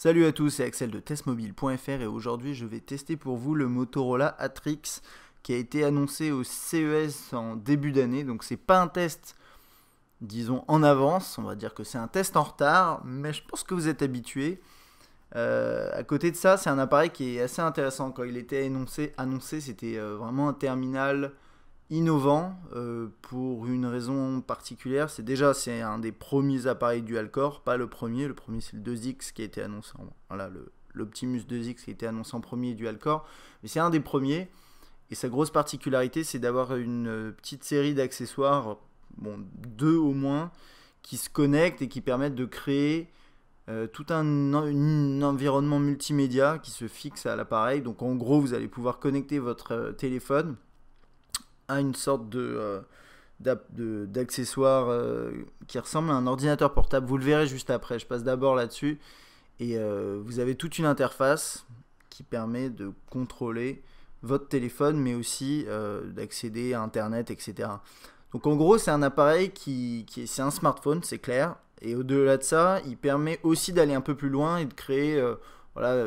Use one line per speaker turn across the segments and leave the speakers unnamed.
Salut à tous, c'est Axel de testmobile.fr et aujourd'hui je vais tester pour vous le Motorola Atrix qui a été annoncé au CES en début d'année. Donc c'est pas un test, disons, en avance, on va dire que c'est un test en retard, mais je pense que vous êtes habitués. À côté de ça, c'est un appareil qui est assez intéressant. Quand il était annoncé c'était vraiment un terminal innovant pour une raison particulière. C'est un des premiers appareils dual-core, pas le premier c'est le 2X qui a été annoncé voilà, l'Optimus 2X qui a été annoncé en premier dual-core, mais c'est un des premiers, et sa grosse particularité c'est d'avoir une petite série d'accessoires, bon, deux au moins, qui se connectent et qui permettent de créer tout un environnement multimédia qui se fixe à l'appareil. Donc en gros vous allez pouvoir connecter votre téléphone à une sorte d'accessoire qui ressemble à un ordinateur portable. Vous le verrez juste après, je passe d'abord là-dessus. Et vous avez toute une interface qui permet de contrôler votre téléphone, mais aussi d'accéder à Internet, etc. Donc en gros, c'est un appareil c'est un smartphone, c'est clair. Et au-delà de ça, il permet aussi d'aller un peu plus loin et de créer... voilà,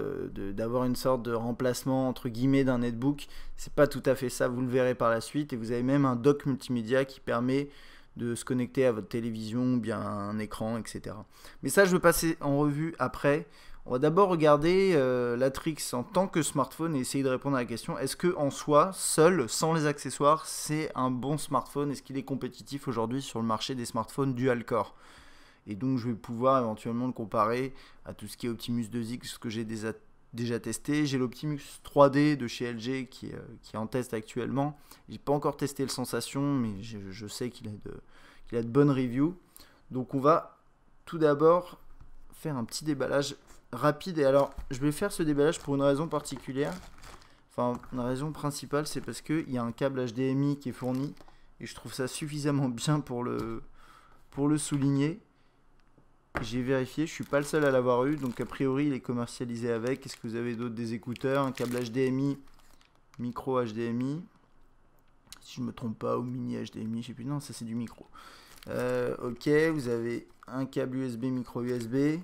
d'avoir une sorte de remplacement entre guillemets d'un netbook. C'est pas tout à fait ça, vous le verrez par la suite. Et vous avez même un dock multimédia qui permet de se connecter à votre télévision, bien à un écran, etc. Mais ça, je vais passer en revue après. On va d'abord regarder l'Atrix en tant que smartphone et essayer de répondre à la question: est-ce que en soi, seul, sans les accessoires, c'est un bon smartphone? Est-ce qu'il est compétitif aujourd'hui sur le marché des smartphones dual-core? Et donc je vais pouvoir éventuellement le comparer à tout ce qui est Optimus 2X que j'ai déjà testé. J'ai l'Optimus 3D de chez LG qui est en test actuellement. J'ai pas encore testé le Sensation, mais je sais qu'il a de bonnes reviews. Donc on va tout d'abord faire un petit déballage rapide. Et alors je vais faire ce déballage pour une raison particulière. Enfin, la raison principale, c'est parce qu'il y a un câble HDMI qui est fourni. Et je trouve ça suffisamment bien pour le souligner. J'ai vérifié, je suis pas le seul à l'avoir eu, donc a priori il est commercialisé avec. Est-ce que vous avez d'autres? Des écouteurs, un câble HDMI, micro HDMI, si je me trompe pas, ou mini HDMI, je sais plus, non, ça c'est du micro. Ok, vous avez un câble USB, micro USB,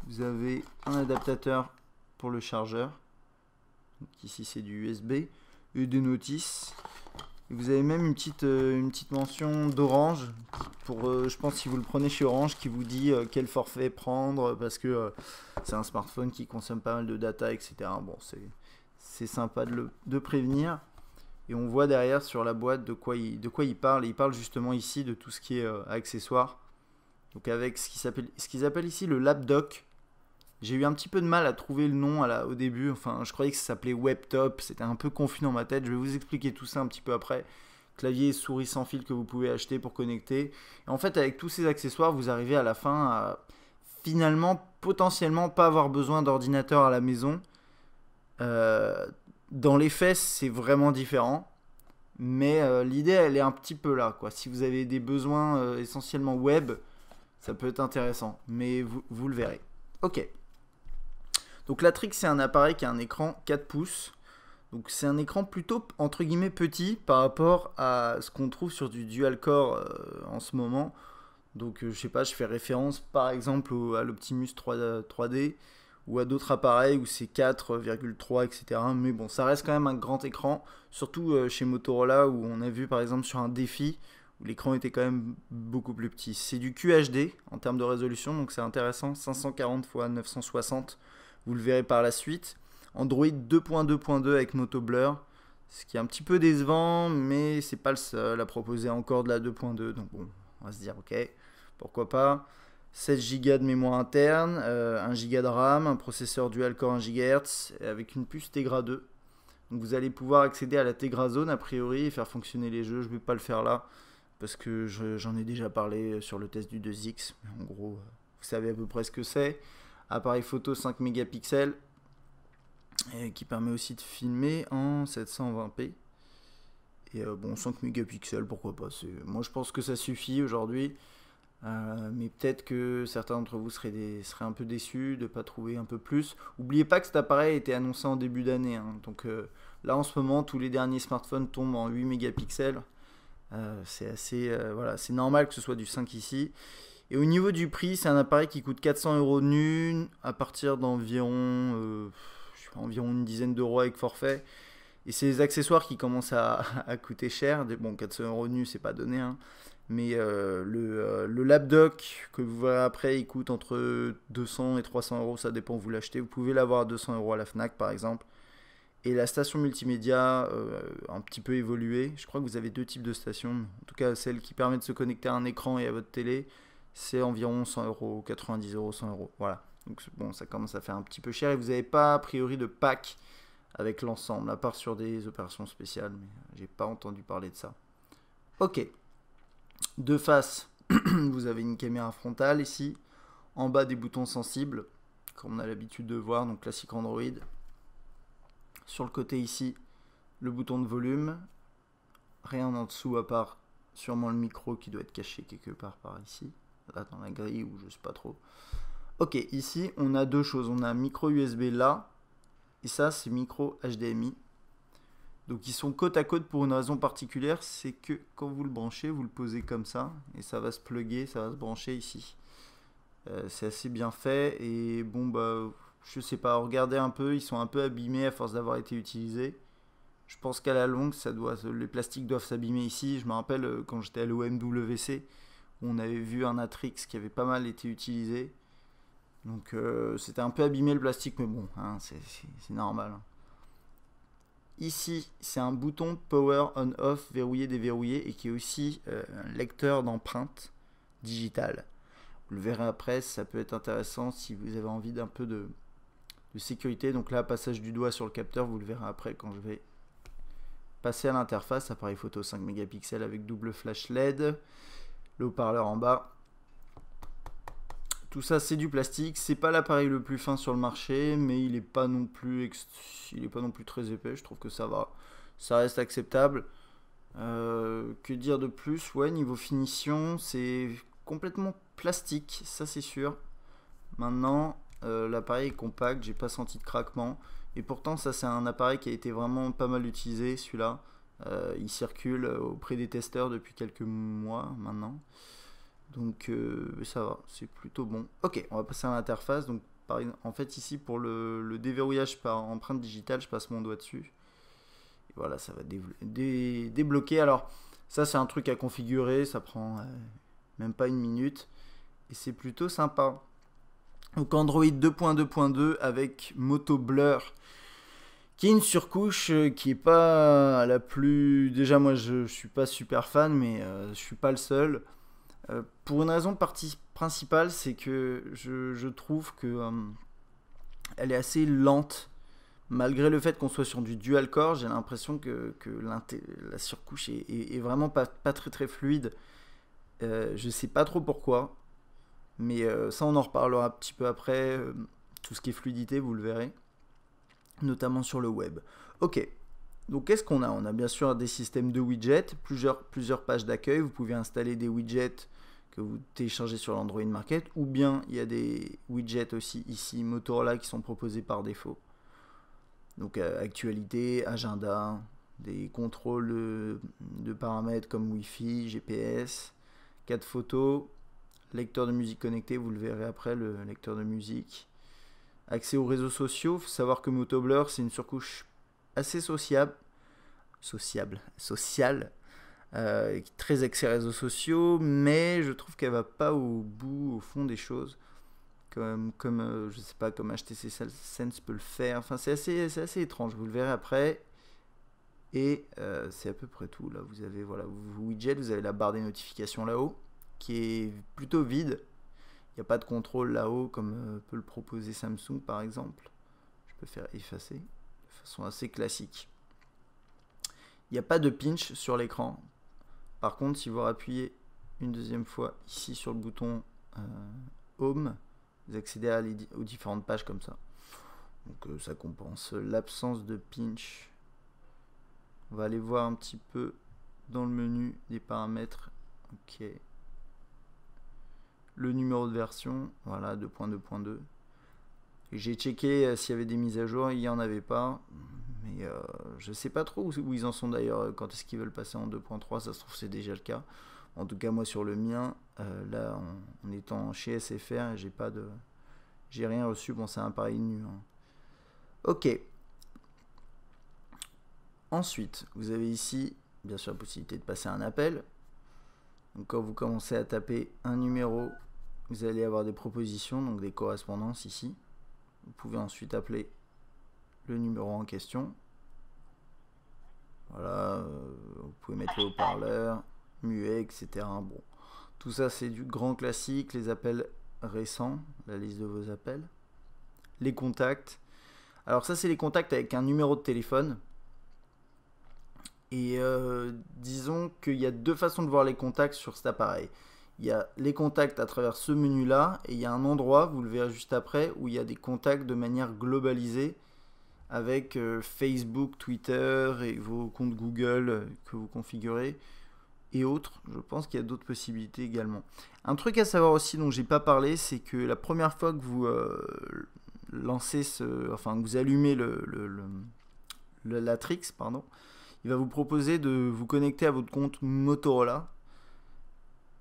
vous avez un adaptateur pour le chargeur, donc ici c'est du USB, et des notices. Et vous avez même une petite mention d'Orange, pour, je pense si vous le prenez chez Orange, qui vous dit quel forfait prendre, parce que c'est un smartphone qui consomme pas mal de data, etc. Bon, c'est sympa de prévenir. Et on voit derrière sur la boîte de quoi il parle. Et il parle justement ici de tout ce qui est accessoires. Donc avec ce qu'ils appellent ici le lapdock. J'ai eu un petit peu de mal à trouver le nom au début. Enfin, je croyais que ça s'appelait WebTop. C'était un peu confus dans ma tête. Je vais vous expliquer tout ça un petit peu après. Clavier et souris sans fil que vous pouvez acheter pour connecter. Et en fait, avec tous ces accessoires, vous arrivez à la fin à finalement, potentiellement, pas avoir besoin d'ordinateur à la maison. Dans les faits, c'est vraiment différent. Mais l'idée, elle est un petit peu là, quoi. Si vous avez des besoins essentiellement web, ça peut être intéressant. Mais vous le verrez. Ok. Donc l'Atrix, c'est un appareil qui a un écran 4 pouces. Donc c'est un écran plutôt entre guillemets petit par rapport à ce qu'on trouve sur du dual-core en ce moment. Donc je sais pas, je fais référence par exemple à l'Optimus 3D ou à d'autres appareils où c'est 4,3 etc. Mais bon, ça reste quand même un grand écran, surtout chez Motorola où on a vu par exemple sur un défi où l'écran était quand même beaucoup plus petit. C'est du QHD en termes de résolution, donc c'est intéressant, 540 x 960. Vous le verrez par la suite. Android 2.2.2 avec Moto Blur, ce qui est un petit peu décevant, mais c'est pas le seul à proposer encore de la 2.2. Donc bon, on va se dire ok, pourquoi pas. 16 Go de mémoire interne, 1 Go de RAM, un processeur dual-core 1 GHz avec une puce Tegra 2. Donc vous allez pouvoir accéder à la Tegra Zone a priori et faire fonctionner les jeux. Je ne vais pas le faire là parce que j'en ai déjà parlé sur le test du 2X. En gros, vous savez à peu près ce que c'est. Appareil photo 5 mégapixels qui permet aussi de filmer en 720p. Et bon, 5 mégapixels, pourquoi pas. Moi, je pense que ça suffit aujourd'hui. Mais peut-être que certains d'entre vous seraient un peu déçus de ne pas trouver un peu plus. N'oubliez pas que cet appareil a été annoncé en début d'année. Hein. Donc là, en ce moment, tous les derniers smartphones tombent en 8 mégapixels. C'est assez... voilà, c'est normal que ce soit du 5 ici. Et au niveau du prix, c'est un appareil qui coûte 400 € nu, à partir d'environ environ une dizaine d'euros avec forfait. Et c'est les accessoires qui commencent à coûter cher. Bon, 400 € nu, c'est pas donné, hein. Mais le lapdoc que vous verrez après, il coûte entre 200 et 300 €, ça dépend où vous l'achetez. Vous pouvez l'avoir à 200 € à la Fnac par exemple. Et la station multimédia, un petit peu évoluée. Je crois que vous avez deux types de stations. En tout cas, celle qui permet de se connecter à un écran et à votre télé, c'est environ 100 €, 90 €, 100 €. Voilà. Donc bon, ça commence à faire un petit peu cher. Et vous n'avez pas a priori de pack avec l'ensemble, à part sur des opérations spéciales. Mais j'ai pas entendu parler de ça. Ok. De face, vous avez une caméra frontale ici. En bas, des boutons sensibles, comme on a l'habitude de voir, donc classique Android. Sur le côté ici, le bouton de volume. Rien en dessous à part sûrement le micro qui doit être caché quelque part par ici. Là dans la grille ou je sais pas trop. Ok, ici on a deux choses. On a un micro USB là. Et ça c'est micro HDMI. Donc ils sont côte à côte pour une raison particulière. C'est que quand vous le branchez, vous le posez comme ça. Et ça va se plugger, ça va se brancher ici. C'est assez bien fait. Et bon bah... je sais pas, regardez un peu, ils sont un peu abîmés à force d'avoir été utilisés. Je pense qu'à la longue, les plastiques doivent s'abîmer ici. Je me rappelle quand j'étais à l'OMWC, on avait vu un Atrix qui avait pas mal été utilisé. Donc c'était un peu abîmé le plastique, mais bon, hein, c'est normal. Ici, c'est un bouton Power On-Off, verrouillé, déverrouillé, et qui est aussi un lecteur d'empreintes digitales. Vous le verrez après, ça peut être intéressant si vous avez envie d'un peu de sécurité. Donc là, passage du doigt sur le capteur, vous le verrez après quand je vais passer à l'interface. Appareil photo 5 mégapixels avec double flash LED, le haut-parleur en bas. Tout ça c'est du plastique, c'est pas l'appareil le plus fin sur le marché, mais il est pas non plus très épais. Je trouve que ça va, ça reste acceptable. Que dire de plus? Ouais, niveau finition, c'est complètement plastique, ça c'est sûr. Maintenant, l'appareil est compact, j'ai pas senti de craquement. Et pourtant, ça c'est un appareil qui a été vraiment pas mal utilisé, celui-là. Il circule auprès des testeurs depuis quelques mois maintenant. Donc ça va, c'est plutôt bon. Ok, on va passer à l'interface. Donc en fait ici pour le déverrouillage par empreinte digitale, je passe mon doigt dessus. Et voilà, ça va débloquer. Alors ça c'est un truc à configurer, ça prend même pas une minute. Et c'est plutôt sympa. Donc Android 2.2.2 avec Moto Blur, qui est une surcouche qui est pas la plus... Déjà moi je suis pas super fan, mais je suis pas le seul. Pour une raison principale, c'est que je trouve que elle est assez lente. Malgré le fait qu'on soit sur du dual core, j'ai l'impression que la surcouche est vraiment pas très très fluide. Je sais pas trop pourquoi. Mais ça on en reparlera un petit peu après. Tout ce qui est fluidité, vous le verrez. Notamment sur le web. Ok. Donc qu'est-ce qu'on a? On a bien sûr des systèmes de widgets, plusieurs pages d'accueil. Vous pouvez installer des widgets que vous téléchargez sur l'Android Market, ou bien il y a des widgets aussi ici Motorola qui sont proposés par défaut. Donc actualité, agenda, des contrôles de paramètres comme Wi-Fi, GPS, 4 photos, lecteur de musique connecté, vous le verrez après, le lecteur de musique. Accès aux réseaux sociaux, il faut savoir que MotoBlur c'est une surcouche assez sociale, très axée réseaux sociaux, mais je trouve qu'elle va pas au fond des choses, comme je sais pas, comme HTC Sense peut le faire. Enfin c'est assez étrange, vous le verrez après. Et c'est à peu près tout. Là vous avez voilà, vos widgets, vous avez la barre des notifications là-haut qui est plutôt vide. Il n'y a pas de contrôle là-haut comme peut le proposer Samsung par exemple. Je peux faire effacer de façon assez classique. Il n'y a pas de pinch sur l'écran. Par contre, si vous appuyez une deuxième fois ici sur le bouton Home, vous accédez aux différentes pages comme ça. Donc ça compense l'absence de pinch. On va aller voir un petit peu dans le menu des paramètres. Ok. Le numéro de version, voilà, 2.2.2. J'ai checké s'il y avait des mises à jour, il n'y en avait pas. Mais je sais pas trop où ils en sont d'ailleurs, quand est-ce qu'ils veulent passer en 2.3, ça se trouve c'est déjà le cas. En tout cas moi sur le mien, Là, en étant chez SFR, j'ai rien reçu. Bon, c'est un pareil nu. Hein. Ok. Ensuite, vous avez ici, bien sûr, la possibilité de passer un appel. Donc, quand vous commencez à taper un numéro, vous allez avoir des propositions, donc des correspondances ici. Vous pouvez ensuite appeler le numéro en question. Voilà, vous pouvez mettre le haut-parleur, muet, etc. Bon, tout ça c'est du grand classique, les appels récents, la liste de vos appels. Les contacts. Alors ça c'est les contacts avec un numéro de téléphone. Et disons qu'il y a deux façons de voir les contacts sur cet appareil. Il y a les contacts à travers ce menu là, et il y a un endroit, vous le verrez juste après, où il y a des contacts de manière globalisée avec Facebook, Twitter et vos comptes Google que vous configurez et autres. Je pense qu'il y a d'autres possibilités également. Un truc à savoir aussi dont j'ai pas parlé, c'est que la première fois que vous lancez que vous allumez Latrix, pardon, il va vous proposer de vous connecter à votre compte Motorola.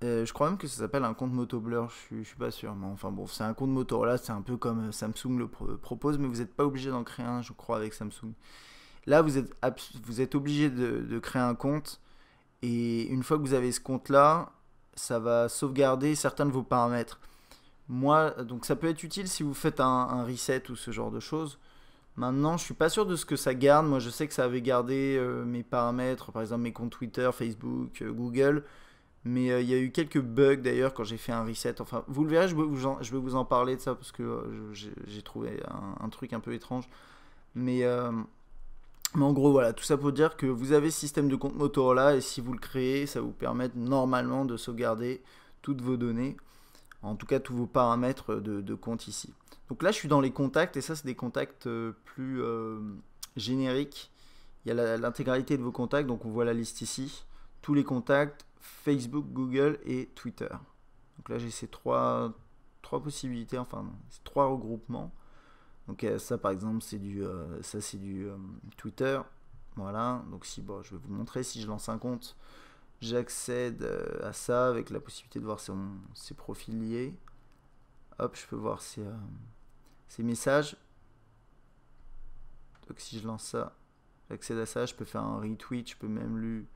Je crois même que ça s'appelle un compte Motoblur, je suis pas sûr, mais enfin bon, c'est un compte Motorola, c'est un peu comme Samsung le propose, mais vous n'êtes pas obligé d'en créer un, je crois, avec Samsung. Là, vous êtes obligé de créer un compte, et une fois que vous avez ce compte-là, ça va sauvegarder certains de vos paramètres. Moi, donc ça peut être utile si vous faites un reset ou ce genre de choses. Maintenant, je suis pas sûr de ce que ça garde. Moi, je sais que ça avait gardé mes paramètres, par exemple mes comptes Twitter, Facebook, Google. Mais il y a eu quelques bugs d'ailleurs quand j'ai fait un reset. Enfin, vous le verrez, je vais vous en parler de ça parce que j'ai trouvé un truc un peu étrange. Mais, en gros, voilà, tout ça pour dire que vous avez ce système de compte Motorola et si vous le créez, ça vous permet normalement de sauvegarder toutes vos données. En tout cas, tous vos paramètres de compte ici. Donc là, je suis dans les contacts et ça, c'est des contacts plus génériques. Il y a l'intégralité de vos contacts, donc on voit la liste ici. Tous les contacts, Facebook, Google et Twitter. Donc là j'ai ces trois possibilités, enfin ces trois regroupements. Donc ça par exemple c'est du Twitter. Voilà, donc si bon, je vais vous montrer, si je lance un compte, j'accède à ça avec la possibilité de voir ses profils liés. Hop, je peux voir ses messages. Donc si je lance ça, j'accède à ça, je peux faire un retweet, je peux même lui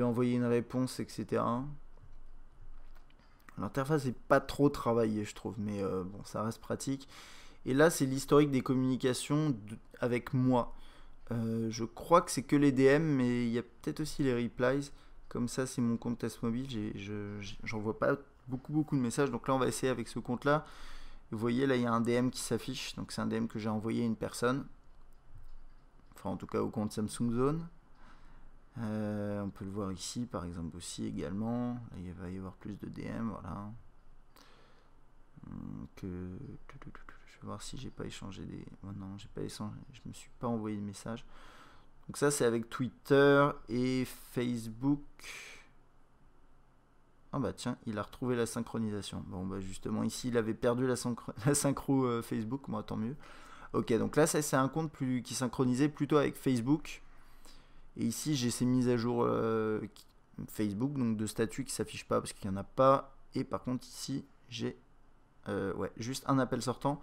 envoyer une réponse, etc. L'interface n'est pas trop travaillée, je trouve, mais bon, ça reste pratique. Et là, c'est l'historique des communications avec moi. Je crois que c'est que les DM, mais il y a peut-être aussi les replies. Comme ça, c'est mon compte test mobile. J'envoie pas beaucoup de messages. Donc là, on va essayer avec ce compte-là. Vous voyez, là, il y a un DM qui s'affiche. Donc c'est un DM que j'ai envoyé à une personne. Enfin, en tout cas, au compte Samsung Zone. On peut le voir ici par exemple aussi également. Là, il va y avoir plus de DM, voilà. Je vais voir si j'ai pas échangé des. Oh non, j'ai pas échangé, je me suis pas envoyé de message. Donc ça c'est avec Twitter et Facebook. Ah bah tiens, il a retrouvé la synchronisation. Bon bah justement ici il avait perdu la synchro Facebook, moi tant mieux. Ok, donc là c'est un compte qui synchronisait plutôt avec Facebook. Et ici j'ai ces mises à jour Facebook, donc de statut qui s'affichent pas parce qu'il n'y en a pas. Et par contre ici j'ai juste un appel sortant.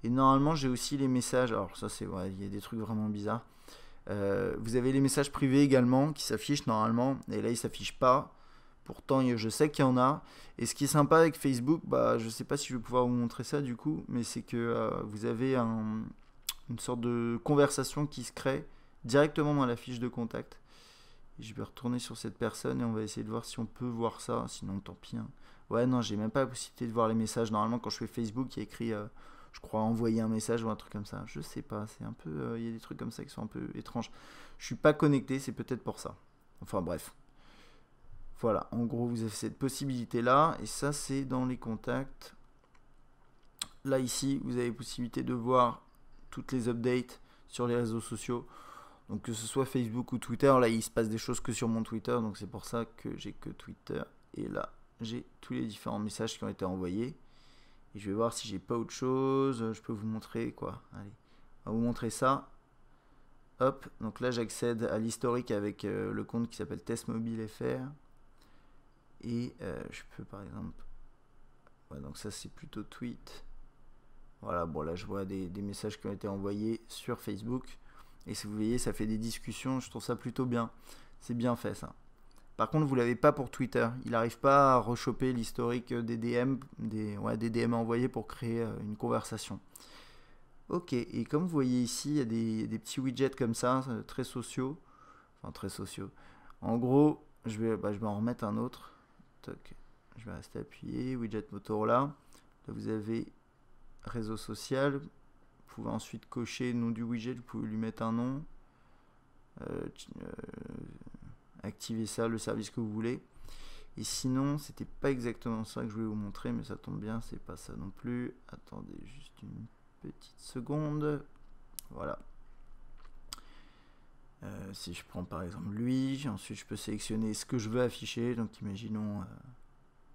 Et normalement j'ai aussi les messages. Alors ça c'est il y a des trucs vraiment bizarres. Vous avez les messages privés également qui s'affichent normalement. Et là ils s'affichent pas. Pourtant je sais qu'il y en a. Et ce qui est sympa avec Facebook, bah je sais pas si je vais pouvoir vous montrer ça du coup, mais c'est que vous avez une sorte de conversation qui se crée directement dans la fiche de contact. Et je vais retourner sur cette personne et on va essayer de voir si on peut voir ça. Sinon, tant pis. Hein. Ouais, non, j'ai même pas la possibilité de voir les messages. Normalement, quand je fais Facebook, il y a écrit, je crois, envoyer un message ou un truc comme ça. Je sais pas. C'est un peu. Il y a des trucs comme ça qui sont un peu étranges. Je suis pas connecté, c'est peut-être pour ça. Enfin, bref. Voilà. En gros, vous avez cette possibilité-là. Et ça, c'est dans les contacts. Là, ici, vous avez la possibilité de voir toutes les updates sur les réseaux sociaux. Donc que ce soit Facebook ou Twitter, là il se passe des choses que sur mon Twitter, donc c'est pour ça que j'ai que Twitter. Et là j'ai tous les différents messages qui ont été envoyés. Et je vais voir si j'ai pas autre chose. Je peux vous montrer quoi. Allez, on va vous montrer ça. Hop, donc là j'accède à l'historique avec le compte qui s'appelle Test Mobile FR. Et je peux par exemple, ouais, donc ça c'est plutôt tweet. Voilà, bon là je vois des messages qui ont été envoyés sur Facebook. Et si vous voyez, ça fait des discussions, je trouve ça plutôt bien. C'est bien fait ça. Par contre, vous l'avez pas pour Twitter. Il n'arrive pas à rechoper l'historique des DM, des DM envoyés pour créer une conversation. Ok, et comme vous voyez ici, il y a des petits widgets comme ça, très sociaux. Enfin, très sociaux. En gros, je vais en remettre un autre. Toc. Je vais rester appuyé. Widget Motorola. Là, vous avez réseau social. Vous pouvez ensuite cocher le nom du widget. Vous pouvez lui mettre un nom. Activer ça, le service que vous voulez. Et sinon, c'était pas exactement ça que je voulais vous montrer, mais ça tombe bien, c'est pas ça non plus. Attendez juste une petite seconde. Voilà. Si je prends par exemple lui, ensuite je peux sélectionner ce que je veux afficher. Donc imaginons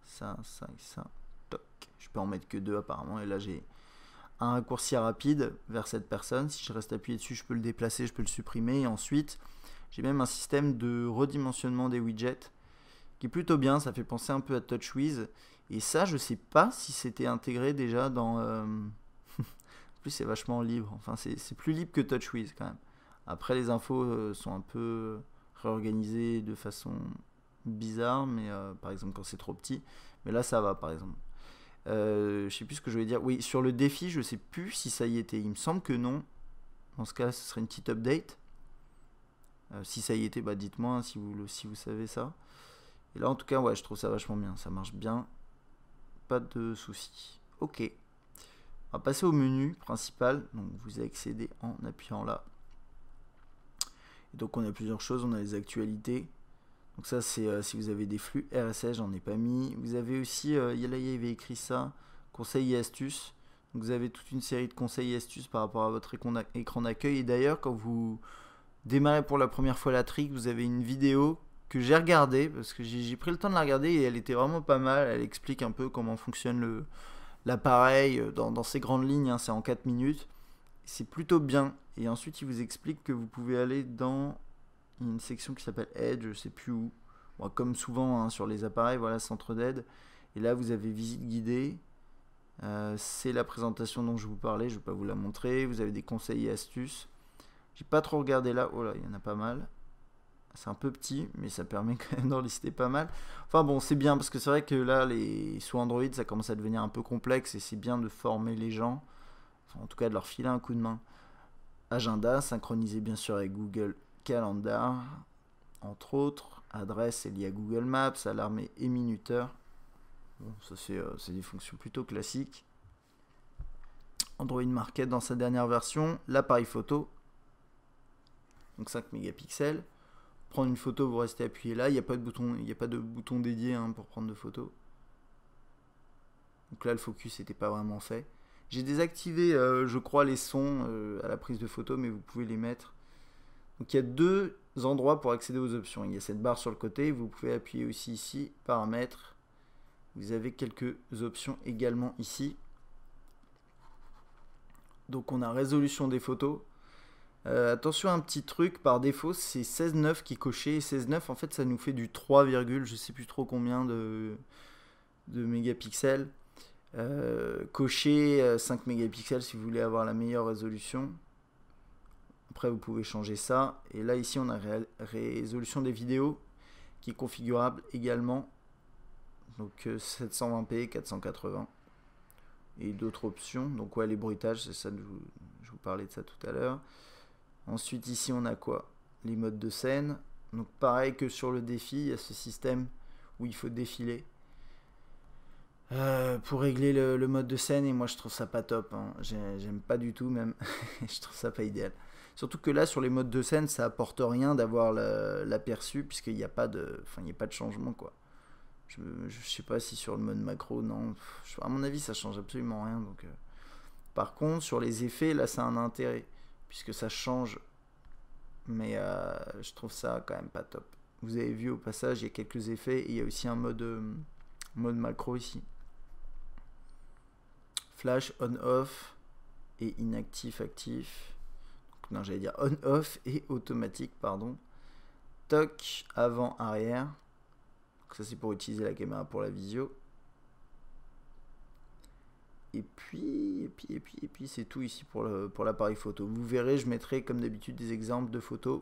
ça, ça et ça. Toc. Je peux en mettre que 2 apparemment. Et là j'ai un raccourci rapide vers cette personne. Si je reste appuyé dessus, je peux le déplacer, je peux le supprimer. Et ensuite, j'ai même un système de redimensionnement des widgets qui est plutôt bien. Ça fait penser un peu à TouchWiz. Et ça, je sais pas si c'était intégré déjà dans... en plus, c'est vachement libre. Enfin, c'est plus libre que TouchWiz quand même. Après, les infos sont un peu réorganisées de façon bizarre, mais par exemple quand c'est trop petit. Mais là, ça va, par exemple. Je sais plus ce que je voulais dire. Oui, sur le défi, je sais plus si ça y était. Il me semble que non. Dans ce cas, ce serait une petite update. Si ça y était, bah dites-moi hein, si vous savez ça. Et là, en tout cas, ouais, je trouve ça vachement bien. Ça marche bien. Pas de soucis. Ok. On va passer au menu principal. Donc, vous accédez en appuyant là. Et donc, on a plusieurs choses. On a les actualités. Donc ça, c'est si vous avez des flux RSS, j'en ai pas mis. Vous avez aussi, là, il y avait écrit ça, conseils et astuces. Donc vous avez toute une série de conseils et astuces par rapport à votre écran d'accueil. Et d'ailleurs, quand vous démarrez pour la première fois la trick, vous avez une vidéo que j'ai regardée, parce que j'ai pris le temps de la regarder et elle était vraiment pas mal. Elle explique un peu comment fonctionne l'appareil dans ses grandes lignes, hein, c'est en 4 minutes. C'est plutôt bien. Et ensuite, il vous explique que vous pouvez aller dans une section qui s'appelle Edge, je sais plus où. Bon, comme souvent hein, sur les appareils, voilà, centre d'aide. Et là, vous avez visite guidée. C'est la présentation dont je vous parlais, je ne vais pas vous la montrer. Vous avez des conseils et astuces. J'ai pas trop regardé là. Oh là, il y en a pas mal. C'est un peu petit, mais ça permet quand même d'en lister pas mal. Enfin bon, c'est bien parce que c'est vrai que là, sous Android, ça commence à devenir un peu complexe et c'est bien de former les gens. Enfin, en tout cas, de leur filer un coup de main. Agenda, synchronisé bien sûr avec Google Calendar, entre autres. Adresse est liée à Google Maps, alarme et minuteur. Bon, ça c'est des fonctions plutôt classiques. Android Market dans sa dernière version. L'appareil photo, donc 5 mégapixels. Prendre une photo, vous restez appuyé là. Il n'y a pas de bouton dédié hein, pour prendre de photos. Donc là, le focus n'était pas vraiment fait. J'ai désactivé, je crois, les sons à la prise de photo, mais vous pouvez les mettre. Donc il y a 2 endroits pour accéder aux options. Il y a cette barre sur le côté, vous pouvez appuyer aussi ici, paramètres. Vous avez quelques options également ici. Donc on a résolution des photos. Attention à un petit truc, par défaut c'est 16:9 qui est coché. Et 16:9 en fait ça nous fait du 3, je sais plus trop combien de mégapixels. Cocher 5 mégapixels si vous voulez avoir la meilleure résolution. Après vous pouvez changer ça. Et là ici on a résolution des vidéos qui est configurable également. Donc 720p, 480 et d'autres options. Donc ouais, les bruitages, c'est ça, je vous parlais de ça tout à l'heure. Ensuite ici on a quoi? Les modes de scène. Donc pareil que sur le défi, il y a ce système où il faut défiler pour régler le mode de scène. Et moi je trouve ça pas top hein. J'aime pas du tout même. Je trouve ça pas idéal. Surtout que là sur les modes de scène ça apporte rien d'avoir l'aperçu puisqu'il n'y a pas de changement quoi. Je sais pas si sur le mode macro, non. À mon avis, ça change absolument rien. Donc, par contre, sur les effets, là, ça a un intérêt. Puisque ça change. Mais je trouve ça quand même pas top. Vous avez vu au passage, il y a quelques effets. Et il y a aussi un mode macro ici. Flash, on-off. Et inactif, actif. Donc, non, j'allais dire on-off et automatique, pardon. Toc, avant, arrière. Ça c'est pour utiliser la caméra pour la visio. Et puis c'est tout ici pour l'appareil photo. Vous verrez, je mettrai comme d'habitude des exemples de photos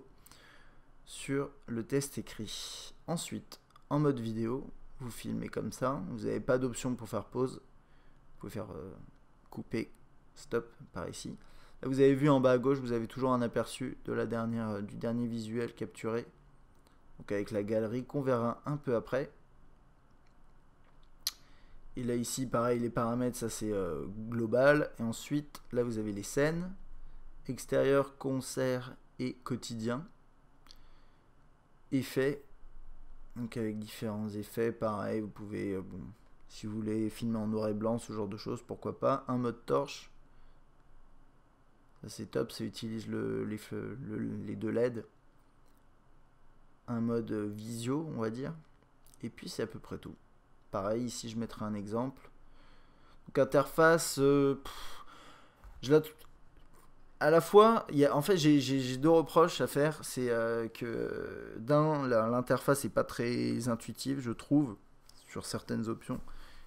sur le test écrit. Ensuite, en mode vidéo, vous filmez comme ça. Vous n'avez pas d'option pour faire pause. Vous pouvez faire couper, stop par ici. Là, vous avez vu en bas à gauche, vous avez toujours un aperçu de du dernier visuel capturé. Donc avec la galerie qu'on verra un peu après. Et là ici pareil, les paramètres, ça c'est global. Et ensuite là vous avez les scènes, extérieur, concert et quotidien. Effets, donc avec différents effets, pareil vous pouvez, bon, si vous voulez filmer en noir et blanc, ce genre de choses, pourquoi pas. Un mode torche, ça c'est top, ça utilise les deux LED. Un mode visio on va dire. Et puis c'est à peu près tout. Pareil, ici je mettrai un exemple. Donc interface, à la fois, en fait j'ai deux reproches à faire. C'est que l'interface n'est pas très intuitive, je trouve, sur certaines options.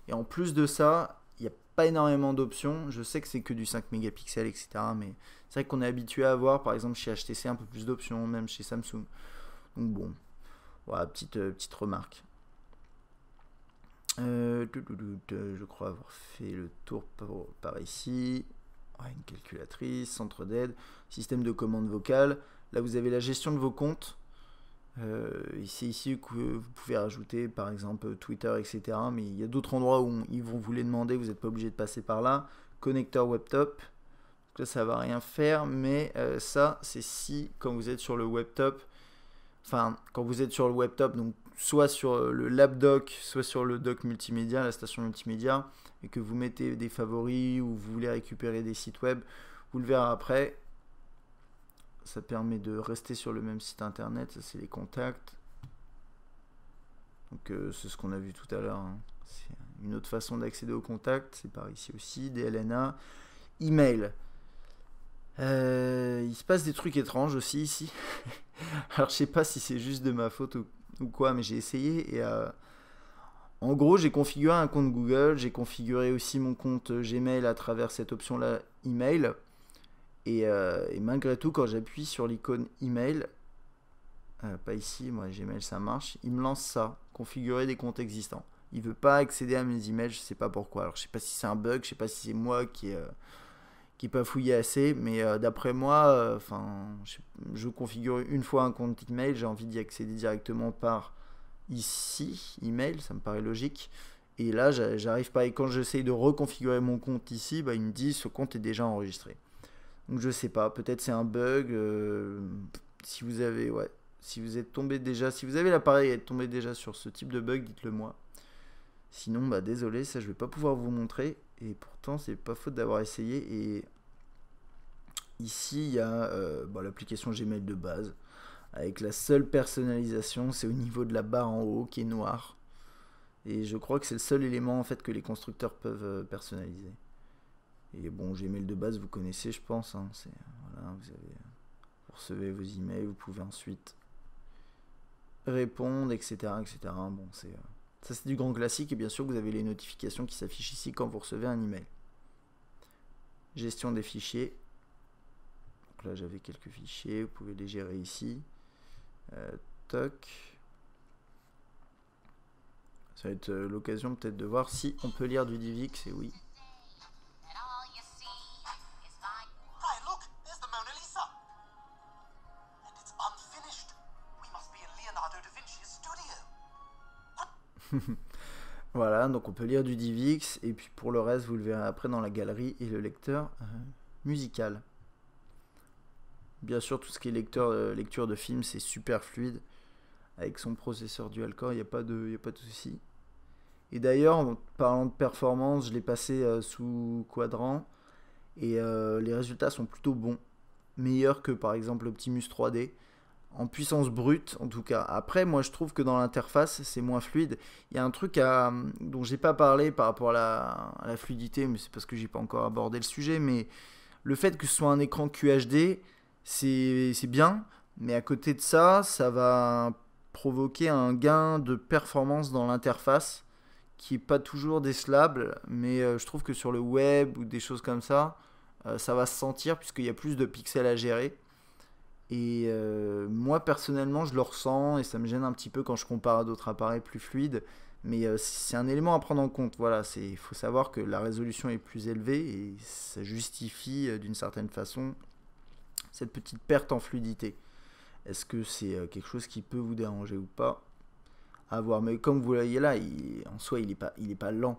Et en plus de ça, il n'y a pas énormément d'options. Je sais que c'est que du 5 mégapixels, etc. Mais c'est vrai qu'on est habitué à avoir, par exemple chez HTC, un peu plus d'options, même chez Samsung. Donc bon, voilà, petite remarque. Je crois avoir fait le tour par ici. Ouais, une calculatrice, centre d'aide, système de commande vocale. Là vous avez la gestion de vos comptes. Ici que vous pouvez rajouter par exemple Twitter, etc. Mais il y a d'autres endroits où ils vont vous les demander, vous n'êtes pas obligé de passer par là. Connecteur webtop. Donc là ça va rien faire, mais ça c'est si quand vous êtes sur le webtop. Enfin, quand vous êtes sur le webtop, donc soit sur le LabDoc, soit sur le dock multimédia, la station multimédia, et que vous mettez des favoris ou vous voulez récupérer des sites web, vous le verrez après. Ça permet de rester sur le même site internet, ça c'est les contacts. Donc c'est ce qu'on a vu tout à l'heure. Hein. C'est une autre façon d'accéder aux contacts, c'est par ici aussi, DLNA, email. Il se passe des trucs étranges aussi ici. Alors je sais pas si c'est juste de ma faute ou quoi, mais j'ai essayé et en gros j'ai configuré un compte Google, j'ai configuré aussi mon compte Gmail à travers cette option là, email. Et malgré tout, quand j'appuie sur l'icône email, pas ici, moi Gmail ça marche, il me lance ça, configurer des comptes existants. Il veut pas accéder à mes emails, je sais pas pourquoi. Alors je sais pas si c'est un bug, je sais pas si c'est moi qui est pas fouillé assez, mais d'après moi, je configure une fois un compte email, j'ai envie d'y accéder directement par ici, email, ça me paraît logique. Et là, j'arrive pas. Et quand j'essaye de reconfigurer mon compte ici, bah, il me dit ce compte est déjà enregistré. Donc je sais pas, peut-être c'est un bug. Si vous avez, si vous êtes tombé déjà, si vous avez l'appareil et êtes tombé déjà sur ce type de bug, dites-le moi. Sinon, bah désolé, ça je vais pas pouvoir vous montrer. Et pourtant, c'est pas faute d'avoir essayé. Et ici, il y a l'application Gmail de base. Avec la seule personnalisation, c'est au niveau de la barre en haut qui est noire. Et je crois que c'est le seul élément en fait que les constructeurs peuvent personnaliser. Et bon, Gmail de base, vous connaissez, je pense. Hein, voilà, vous recevez vos emails, vous pouvez ensuite répondre, etc. etc. Bon, ça c'est du grand classique. Et bien sûr, vous avez les notifications qui s'affichent ici quand vous recevez un email. Gestion des fichiers. Donc là, j'avais quelques fichiers. Vous pouvez les gérer ici. Toc. Ça va être l'occasion peut-être de voir si on peut lire du DivX. Et oui. Voilà, donc on peut lire du DivX. Et puis pour le reste, vous le verrez après dans la galerie et le lecteur musical. Bien sûr, tout ce qui est lecture de film, c'est super fluide. Avec son processeur dual-core, il n'y a pas de souci. Et d'ailleurs, en parlant de performance, je l'ai passé sous Quadrant. Et les résultats sont plutôt bons. Meilleurs que par exemple Optimus 3D. En puissance brute, en tout cas. Après, moi, je trouve que dans l'interface, c'est moins fluide. Il y a un truc dont j'ai pas parlé par rapport à la fluidité, mais c'est parce que j'ai pas encore abordé le sujet. Mais le fait que ce soit un écran QHD, c'est bien. Mais à côté de ça, ça va provoquer un gain de performance dans l'interface qui est pas toujours décelable, mais je trouve que sur le web ou des choses comme ça, ça va se sentir puisqu'il y a plus de pixels à gérer. Et moi personnellement je le ressens et ça me gêne un petit peu quand je compare à d'autres appareils plus fluides. Mais c'est un élément à prendre en compte. Voilà, il faut savoir que la résolution est plus élevée et ça justifie d'une certaine façon cette petite perte en fluidité. Est-ce que c'est quelque chose qui peut vous déranger ou pas? À voir. Mais comme vous voyez là, en soi il est pas lent.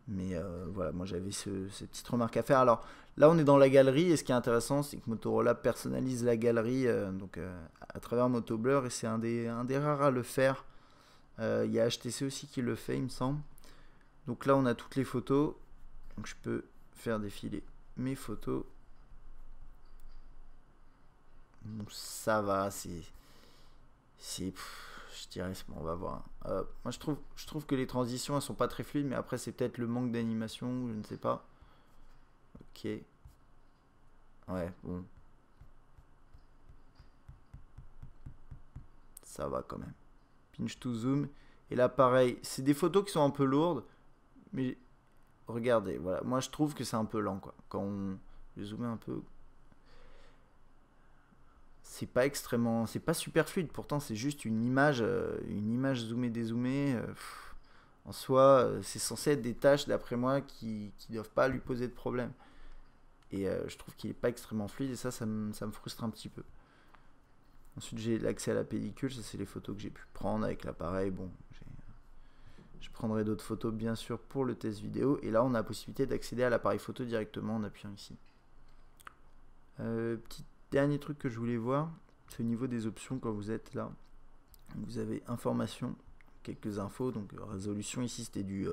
Mais voilà, moi j'avais ces petites remarques à faire. Alors là, on est dans la galerie et ce qui est intéressant, c'est que Motorola personnalise la galerie à travers MotoBlur et c'est un des rares à le faire. Il y a HTC aussi qui le fait, il me semble. Donc là, on a toutes les photos. Donc je peux faire défiler mes photos. Donc, ça va, je dirais, bon, on va voir. Moi, je trouve que les transitions, elles sont pas très fluides, mais après, c'est peut-être le manque d'animation, je ne sais pas. Ok. Ouais, bon. Ça va quand même. Pinch to zoom. Et là, pareil, c'est des photos qui sont un peu lourdes, mais regardez, voilà. Moi, je trouve que c'est un peu lent, quoi. Quand on... Je vais zoomer un peu. C'est pas extrêmement... C'est pas super fluide, pourtant, c'est juste une image zoomée, dézoomée. En soi, c'est censé être des tâches, d'après moi, qui doivent pas lui poser de problème. Et je trouve qu'il est pas extrêmement fluide, et ça me frustre un petit peu. Ensuite, j'ai l'accès à la pellicule, ça c'est les photos que j'ai pu prendre avec l'appareil. Bon, je prendrai d'autres photos bien sûr pour le test vidéo. Et là, on a la possibilité d'accéder à l'appareil photo directement en appuyant ici. Petit dernier truc que je voulais voir, c'est au niveau des options quand vous êtes là. Vous avez information, quelques infos, donc résolution ici c'était du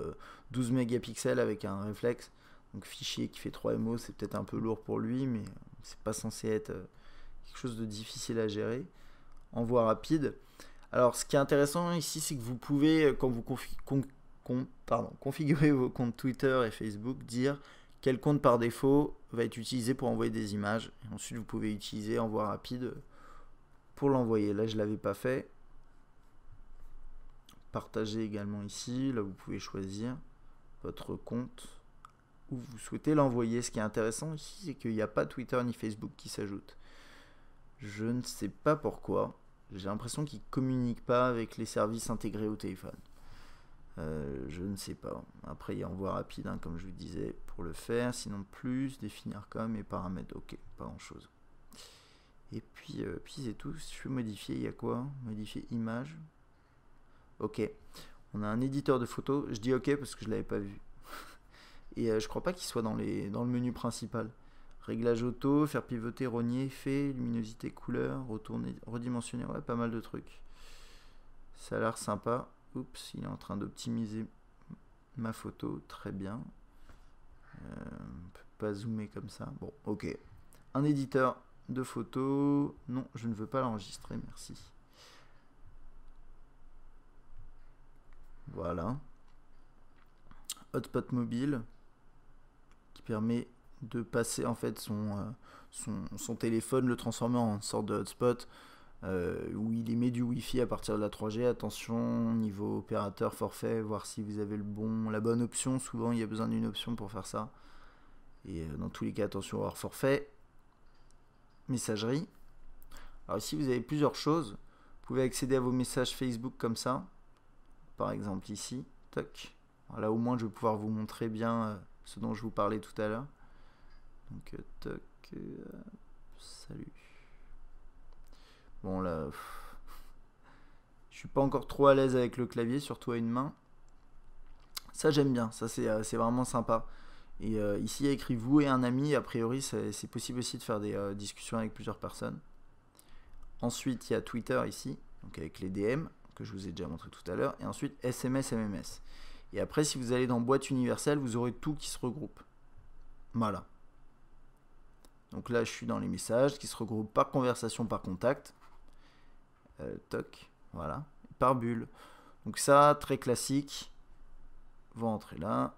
12 mégapixels avec un réflexe. Donc fichier qui fait 3 MO, c'est peut-être un peu lourd pour lui, mais c'est pas censé être quelque chose de difficile à gérer. Envoi rapide. Alors ce qui est intéressant ici, c'est que vous pouvez, quand vous configurez vos comptes Twitter et Facebook, dire quel compte par défaut va être utilisé pour envoyer des images. Et ensuite vous pouvez utiliser envoi rapide pour l'envoyer. Là je l'avais pas fait. Partager également ici. Là vous pouvez choisir votre compte où vous souhaitez l'envoyer. Ce qui est intéressant ici, c'est qu'il n'y a pas Twitter ni Facebook qui s'ajoutent. Je ne sais pas pourquoi. J'ai l'impression qu'ils ne communiquent pas avec les services intégrés au téléphone. Je ne sais pas. Après, il y a envoi rapide, hein, comme je vous disais, pour le faire. Sinon, plus, définir comme et paramètres. Ok, pas grand chose. Et puis c'est tout. Si je veux modifier, il y a quoi? Modifier image. Ok. On a un éditeur de photos. Je dis ok parce que je ne l'avais pas vu. Et je crois pas qu'il soit dans le menu principal. Réglage auto, faire pivoter, rogner, effet, luminosité, couleur, retourner, redimensionner, ouais, pas mal de trucs. Ça a l'air sympa. Oups, il est en train d'optimiser ma photo, très bien. On peut pas zoomer comme ça. Bon, ok. Un éditeur de photos. Non, je ne veux pas l'enregistrer, merci. Voilà. Hotspot mobile qui permet de passer en fait son téléphone, le transformer en sorte de hotspot où il émet du Wi-Fi à partir de la 3G. Attention, niveau opérateur, forfait, voir si vous avez la bonne option. Souvent, il y a besoin d'une option pour faire ça. Et dans tous les cas, attention hors forfait. Messagerie. Alors ici, vous avez plusieurs choses. Vous pouvez accéder à vos messages Facebook comme ça. Par exemple ici. Toc. Là, au moins, je vais pouvoir vous montrer bien ce dont je vous parlais tout à l'heure. Donc, toc, salut. Bon, là, je suis pas encore trop à l'aise avec le clavier, surtout à une main. Ça, j'aime bien. Ça, c'est vraiment sympa. Et ici, il y a écrit vous et un ami. A priori, c'est possible aussi de faire des discussions avec plusieurs personnes. Ensuite, il y a Twitter ici, donc avec les DM, que je vous ai déjà montré tout à l'heure. Et ensuite, SMS, MMS. Et après, si vous allez dans boîte universelle, vous aurez tout qui se regroupe. Voilà. Donc là, je suis dans les messages qui se regroupent par conversation, par contact. Toc, voilà. Par bulle. Donc ça, très classique. Vous rentrez là.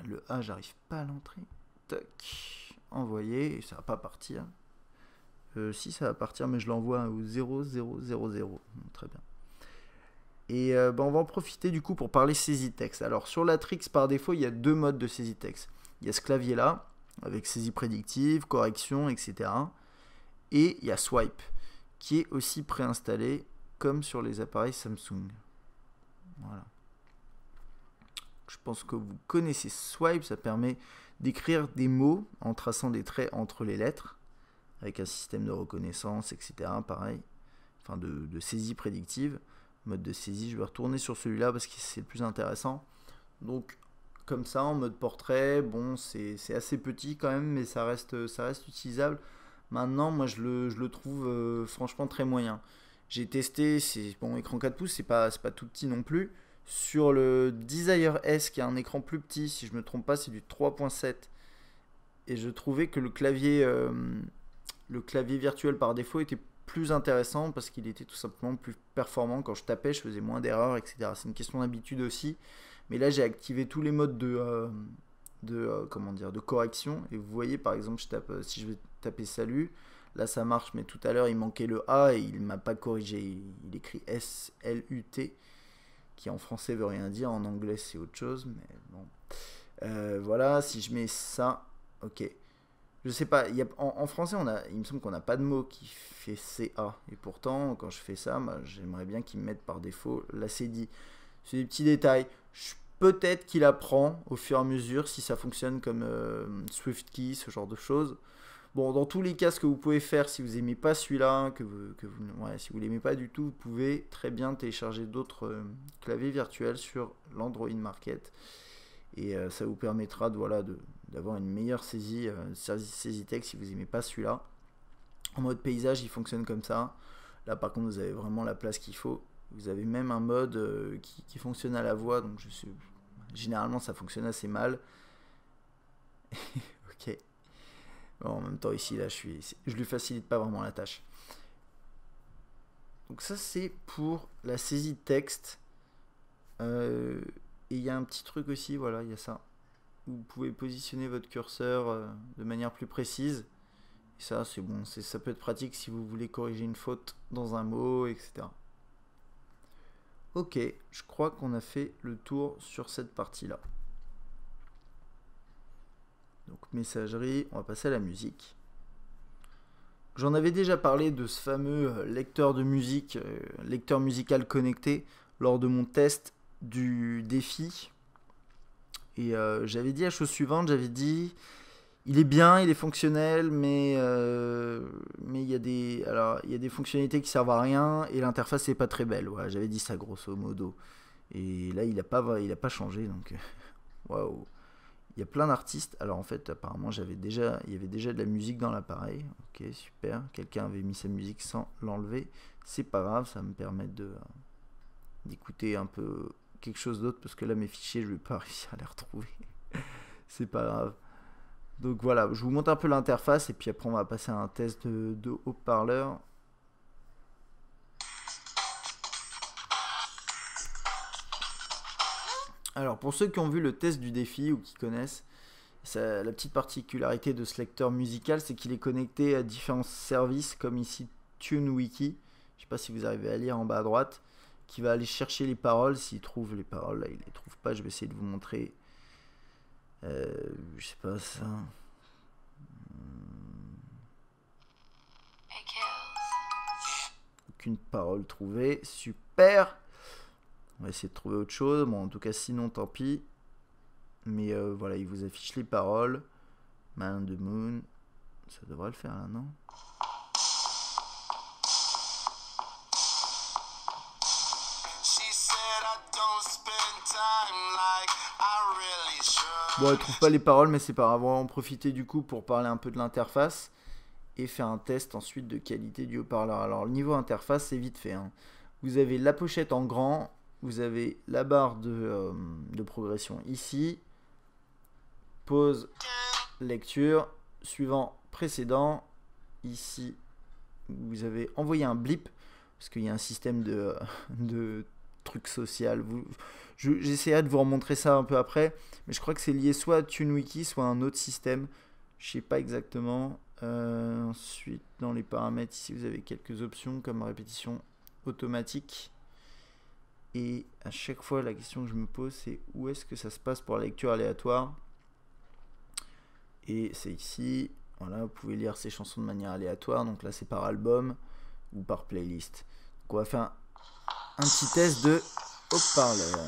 Le A, j'arrive pas à l'entrer. Toc. Envoyer. Et ça va pas partir. Si, ça va partir, mais je l'envoie au 0000. Très bien. Et on va en profiter du coup pour parler saisie de texte. Alors sur Latrix, par défaut, il y a 2 modes de saisie de texte. Il y a ce clavier-là, avec saisie prédictive, correction, etc. Et il y a Swipe, qui est aussi préinstallé, comme sur les appareils Samsung. Voilà. Je pense que vous connaissez Swipe, ça permet d'écrire des mots en traçant des traits entre les lettres, avec un système de reconnaissance, etc. Pareil, enfin de saisie prédictive. Mode de saisie, je vais retourner sur celui-là parce que c'est le plus intéressant. Donc comme ça, en mode portrait, bon, c'est assez petit quand même, mais ça reste utilisable. Maintenant, moi je le trouve franchement très moyen. J'ai testé, c'est bon, écran 4 pouces, c'est pas tout petit non plus. Sur le Desire S, qui a un écran plus petit, si je me trompe pas, c'est du 3.7. Et je trouvais que le clavier virtuel par défaut était plus intéressant parce qu'il était tout simplement plus performant. Quand je tapais, je faisais moins d'erreurs, etc. C'est une question d'habitude aussi. Mais là, j'ai activé tous les modes de correction. Et vous voyez, par exemple, si je vais taper salut, là ça marche, mais tout à l'heure il manquait le A et il m'a pas corrigé. Il écrit SLUT, qui en français veut rien dire, en anglais c'est autre chose. Mais bon. Voilà, si je mets ça, ok. Je sais pas, en français, il me semble qu'on n'a pas de mot qui fait CA. Et pourtant, quand je fais ça, j'aimerais bien qu'il me mette par défaut la CDI. C'est des petits détails. Peut-être qu'il apprend au fur et à mesure si ça fonctionne comme SwiftKey, ce genre de choses. Bon, dans tous les cas, ce que vous pouvez faire si vous n'aimez pas celui-là, si vous l'aimez pas du tout, vous pouvez très bien télécharger d'autres claviers virtuels sur l'Android Market. Et ça vous permettra d'avoir une meilleure saisie texte si vous n'aimez pas celui-là. En mode paysage, il fonctionne comme ça. Là, par contre, vous avez vraiment la place qu'il faut. Vous avez même un mode qui fonctionne à la voix. Donc, généralement, ça fonctionne assez mal. Ok. Bon, en même temps, ici, là, je lui facilite pas vraiment la tâche. Donc, ça, c'est pour la saisie de texte. Et il y a un petit truc aussi, voilà, il y a ça. Vous pouvez positionner votre curseur de manière plus précise. Et ça, c'est bon, ça peut être pratique si vous voulez corriger une faute dans un mot, etc. Ok, je crois qu'on a fait le tour sur cette partie-là. Donc messagerie, on va passer à la musique. J'en avais déjà parlé de ce fameux lecteur de musique, lecteur musical connecté, lors de mon test du défi. Et j'avais dit la chose suivante, j'avais dit il est bien, il est fonctionnel, mais il y a des fonctionnalités qui servent à rien et l'interface n'est pas très belle. Voilà, j'avais dit ça grosso modo. Et là, il a pas changé, donc waouh. Il y a plein d'artistes. Alors en fait, apparemment, il y avait déjà de la musique dans l'appareil. Ok, super. Quelqu'un avait mis sa musique sans l'enlever. C'est pas grave, ça me permet d'écouter un peu quelque chose d'autre parce que là, mes fichiers, je vais pas réussir à les retrouver. C'est pas grave. Donc voilà, je vous montre un peu l'interface et puis après on va passer à un test de haut-parleur. Alors pour ceux qui ont vu le test du défi ou qui connaissent, la petite particularité de ce lecteur musical, c'est qu'il est connecté à différents services comme ici TuneWiki. Je ne sais pas si vous arrivez à lire en bas à droite, qui va aller chercher les paroles. S'il trouve les paroles, là il les trouve pas, je vais essayer de vous montrer. Je sais pas ça. Aucune parole trouvée, super. On va essayer de trouver autre chose. Bon, en tout cas, sinon, tant pis. Mais voilà, il vous affiche les paroles. Man on the Moon. Ça devrait le faire là, non? Bon, elle trouve pas les paroles, mais c'est pas grave. On va en profiter du coup pour parler un peu de l'interface et faire un test ensuite de qualité du haut-parleur. Alors, le niveau interface, c'est vite fait. Hein. Vous avez la pochette en grand, vous avez la barre de progression ici, pause, lecture, suivant, précédent. Ici, vous avez envoyé un blip, parce qu'il y a un système de truc social. J'essaierai de vous remontrer ça un peu après, mais je crois que c'est lié soit à TuneWiki, soit à un autre système. Je sais pas exactement. Ensuite, dans les paramètres, ici, vous avez quelques options comme répétition automatique. Et à chaque fois, la question que je me pose, c'est où est-ce que ça se passe pour la lecture aléatoire? Et c'est ici. Voilà, vous pouvez lire ces chansons de manière aléatoire. Donc là, c'est par album ou par playlist. Donc on va faire un petit test de haut-parleur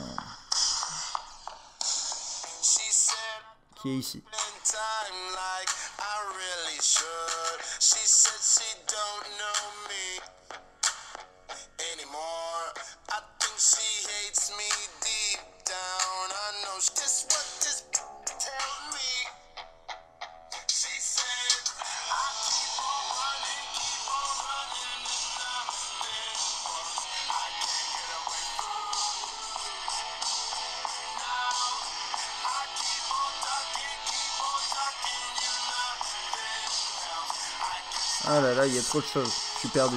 qui est ici. Ah là là, il y a trop de choses. Je suis perdu.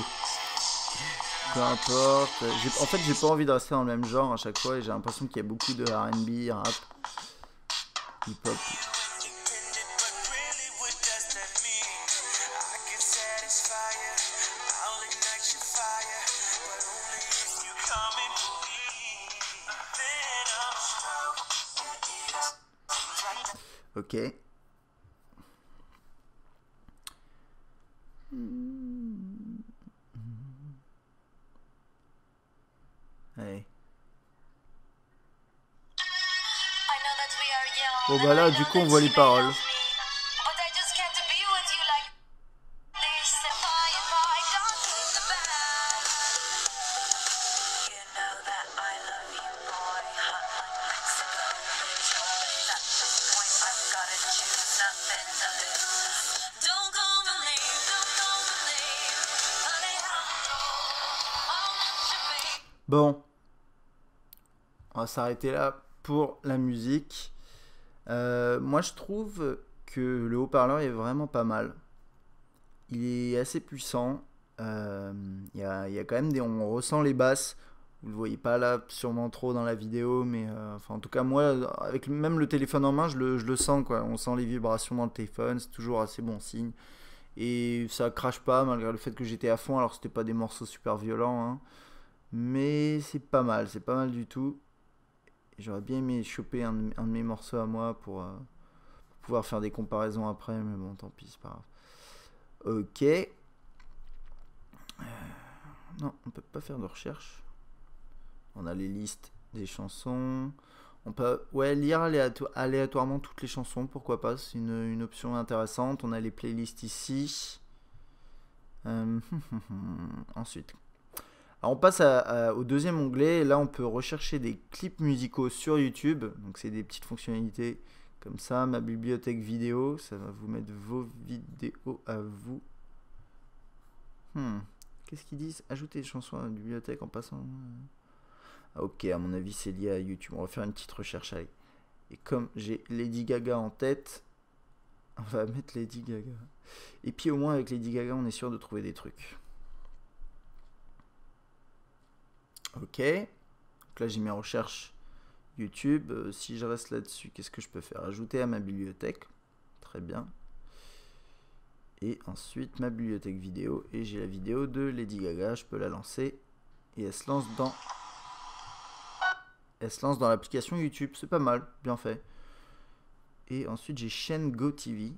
Peu importe. En fait, j'ai pas envie de rester dans le même genre à chaque fois et j'ai l'impression qu'il y a beaucoup de R&B, rap, hip-hop. Ok. Allez. Bon bah là, du coup, on voit les paroles. Bon, on va s'arrêter là pour la musique. Moi, je trouve que le haut-parleur est vraiment pas mal. Il est assez puissant. Il y a quand même on ressent les basses. Vous le voyez pas là, sûrement trop dans la vidéo, mais enfin, en tout cas, moi, avec même le téléphone en main, je le sens, quoi. On sent les vibrations dans le téléphone, c'est toujours assez bon signe. Et ça crache pas, malgré le fait que j'étais à fond, alors c'était pas des morceaux super violents, hein. Mais c'est pas mal du tout. J'aurais bien aimé choper un de mes morceaux à moi pour pouvoir faire des comparaisons après, mais bon, tant pis, c'est pas grave. Ok. Non, on peut pas faire de recherche. On a les listes des chansons. On peut lire aléatoirement toutes les chansons, pourquoi pas, c'est une option intéressante. On a les playlists ici. Ensuite. Alors on passe au deuxième onglet. Là, on peut rechercher des clips musicaux sur YouTube. Donc, c'est des petites fonctionnalités comme ça. Ma bibliothèque vidéo, ça va vous mettre vos vidéos à vous. Qu'est-ce qu'ils disent? Ajouter des chansons à la bibliothèque en passant. Ok, à mon avis, c'est lié à YouTube. On va faire une petite recherche. Allez. Et comme j'ai Lady Gaga en tête, on va mettre Lady Gaga. Et puis au moins, avec Lady Gaga, on est sûr de trouver des trucs. Ok. Donc là, j'ai mis en recherche YouTube. Si je reste là-dessus, qu'est-ce que je peux faire? Ajouter à ma bibliothèque. Très bien. Et ensuite, ma bibliothèque vidéo. Et j'ai la vidéo de Lady Gaga. Je peux la lancer. Et elle se lance dans l'application YouTube. C'est pas mal. Bien fait. Et ensuite, j'ai chaîne GoTV.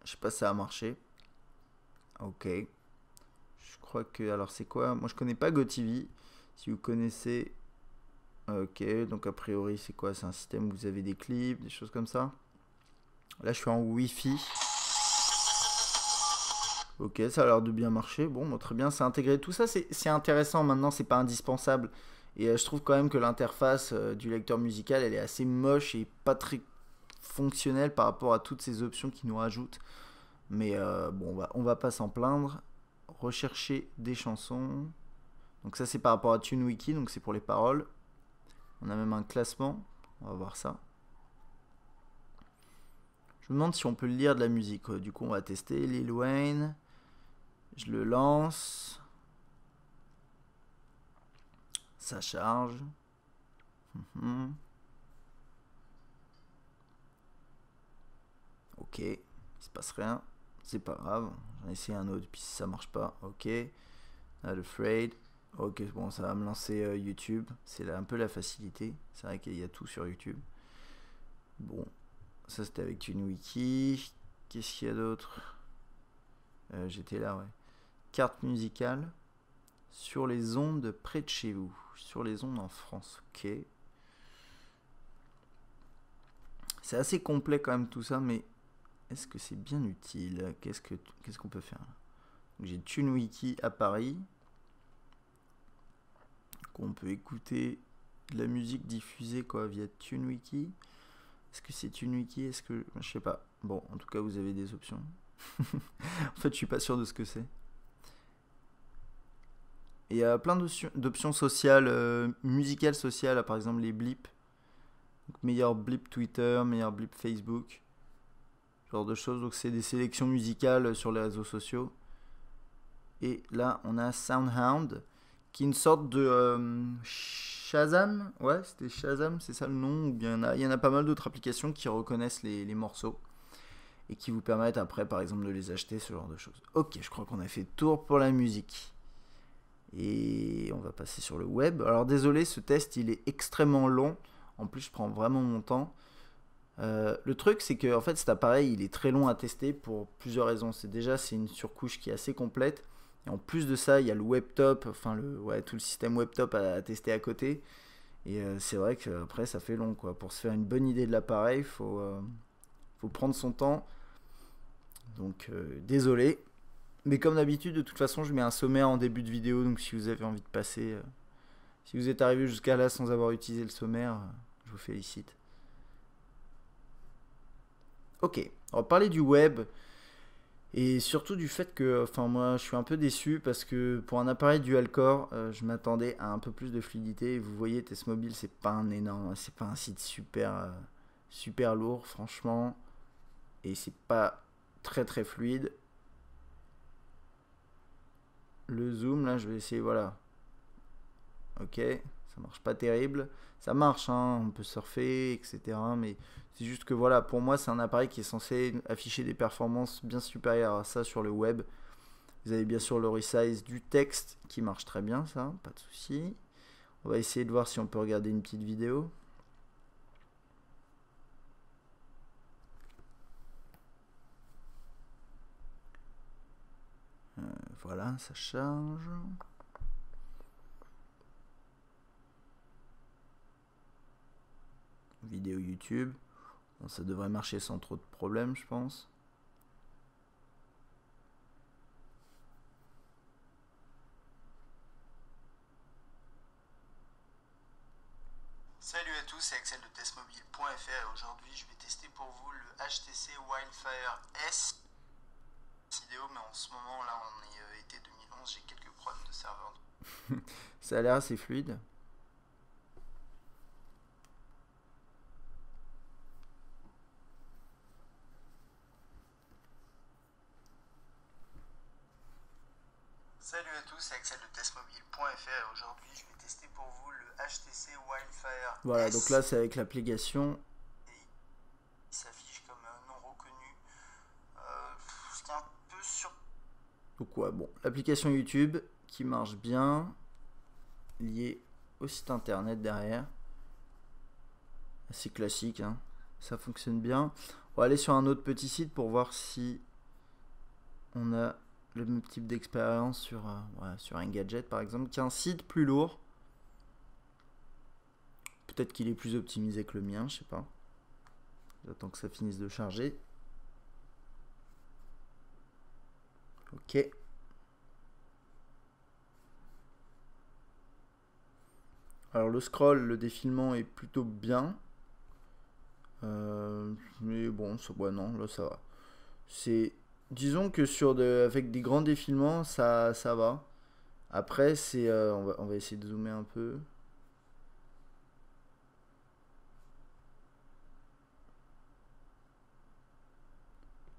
Je sais pas si ça a marché. Ok. Je crois que... Alors, c'est quoi? Moi, je connais pas GoTV. Si vous connaissez... Ok. Donc, a priori, c'est quoi? C'est un système où vous avez des clips, des choses comme ça. Là, je suis en Wi-Fi. Ok, ça a l'air de bien marcher. Bon, très bien, c'est intégré. Tout ça, c'est intéressant. Maintenant, c'est pas indispensable. Et je trouve quand même que l'interface du lecteur musical, elle est assez moche et pas très fonctionnelle par rapport à toutes ces options qu'ils nous rajoutent. Mais bon, on va pas s'en plaindre. Rechercher des chansons. Donc ça, c'est par rapport à TuneWiki, donc c'est pour les paroles. On a même un classement. On va voir ça. Je me demande si on peut lire de la musique. Du coup, on va tester Lil Wayne. Je le lance. Ça charge. Ok. Il se passe rien. C'est pas grave. J'en ai essayé un autre. Puis si ça marche pas. Ok. Not Afraid. Ok, bon, ça va me lancer YouTube. C'est un peu la facilité. C'est vrai qu'il y a tout sur YouTube. Bon, ça c'était avec TuneWiki. Qu'est-ce qu'il y a d'autre? J'étais là, ouais. Carte musicale. Sur les ondes près de chez vous. Sur les ondes en France. Ok. C'est assez complet quand même tout ça, mais est-ce que c'est bien utile? Qu'est-ce qu'on peut faire? J'ai TuneWiki à Paris. On peut écouter de la musique diffusée quoi via TuneWiki. Est-ce que c'est TuneWiki? Est-ce que je sais pas. Bon, en tout cas, vous avez des options. En fait, je suis pas sûr de ce que c'est. Et il y a plein d'options sociales, musicales sociales, par exemple les blips. Donc, meilleur blip Twitter, meilleur blip Facebook. Ce genre de choses. Donc, c'est des sélections musicales sur les réseaux sociaux. Et là, on a SoundHound, qui est une sorte de Shazam. Ouais, c'était Shazam, c'est ça le nom. Ou bien il y en a pas mal d'autres applications qui reconnaissent les morceaux et qui vous permettent après, par exemple, de les acheter, ce genre de choses. Ok, je crois qu'on a fait le tour pour la musique. Et on va passer sur le web. Alors désolé, ce test, il est extrêmement long. En plus, je prends vraiment mon temps. Le truc, c'est que en fait, cet appareil, il est très long à tester pour plusieurs raisons. C'est une surcouche qui est assez complète. Et en plus de ça, il y a le webtop, enfin tout le système webtop à tester à côté. Et c'est vrai qu'après, ça fait long, quoi. Pour se faire une bonne idée de l'appareil, faut prendre son temps. Donc, désolé. Mais comme d'habitude, de toute façon, je mets un sommaire en début de vidéo. Donc, si vous avez envie de passer, si vous êtes arrivé jusqu'à là sans avoir utilisé le sommaire, je vous félicite. Ok, on va parler du web. Et surtout du fait que, enfin moi je suis un peu déçu parce que pour un appareil dual-core, je m'attendais à un peu plus de fluidité. Et vous voyez, Testmobile, c'est pas un énorme, c'est pas un site super lourd, franchement. Et c'est pas très fluide. Le zoom, là, je vais essayer, voilà. Ok, ça marche pas terrible. Ça marche, hein, on peut surfer, etc. Mais c'est juste que voilà, pour moi, c'est un appareil qui est censé afficher des performances bien supérieures à ça sur le web. Vous avez bien sûr le resize du texte qui marche très bien, ça, pas de souci. On va essayer de voir si on peut regarder une petite vidéo. Voilà, ça charge. Vidéo YouTube. Bon, ça devrait marcher sans trop de problèmes, je pense. Salut à tous, c'est Axel de testmobile.fr et aujourd'hui je vais tester pour vous le HTC Wildfire S vidéo, mais en ce moment là on est été 2011, j'ai quelques problèmes de serveur. Ça a l'air assez fluide. Salut à tous, c'est Axel de testmobile.fr et aujourd'hui je vais tester pour vous le HTC Wildfire. Voilà, donc là c'est avec l'application. Et il s'affiche comme non reconnu. C'est un peu sur. Donc ouais, bon, l'application YouTube qui marche bien, liée au site internet derrière. Assez classique, hein. Ça fonctionne bien. On va aller sur un autre petit site pour voir si on a le même type d'expérience sur Engadget par exemple, qui est un site plus lourd. Peut-être qu'il est plus optimisé que le mien, je sais pas. J'attends que ça finisse de charger. Ok. Alors le scroll, le défilement est plutôt bien. Mais bon, non, là ça va. Disons que avec des grands défilements, ça va. Après, on va essayer de zoomer un peu.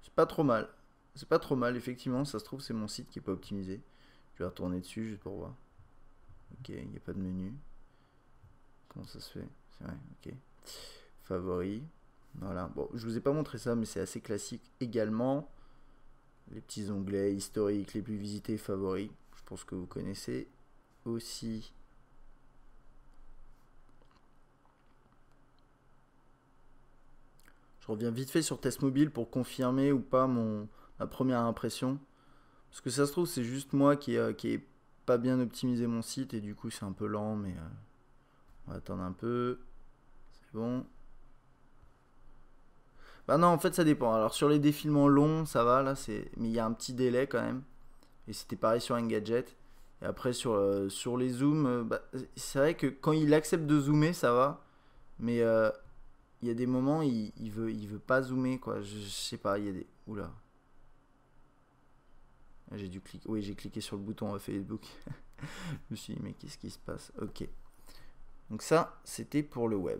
C'est pas trop mal. C'est pas trop mal, effectivement. Ça se trouve, c'est mon site qui est pas optimisé. Je vais retourner dessus juste pour voir. Ok, il n'y a pas de menu. Comment ça se fait? C'est vrai, ok. Favoris. Voilà. Bon, je vous ai pas montré ça, mais c'est assez classique également. Les petits onglets historiques, les plus visités, favoris. Je pense que vous connaissez aussi. Je reviens vite fait sur Test Mobile pour confirmer ou pas ma première impression. Parce que ça se trouve, c'est juste moi qui ai pas bien optimisé mon site et du coup c'est un peu lent, mais on va attendre un peu. C'est bon. Bah non, en fait ça dépend. Alors sur les défilements longs, ça va là, mais il y a un petit délai quand même. Et c'était pareil sur Engadget. Et après sur les zooms, bah, c'est vrai que quand il accepte de zoomer, ça va. Mais il y a des moments, il veut pas zoomer quoi. Je sais pas, il y a des. Oula. J'ai dû cliquer. Oui, j'ai cliqué sur le bouton Facebook. Je me suis dit, mais qu'est-ce qui se passe? Ok. Donc ça, c'était pour le web.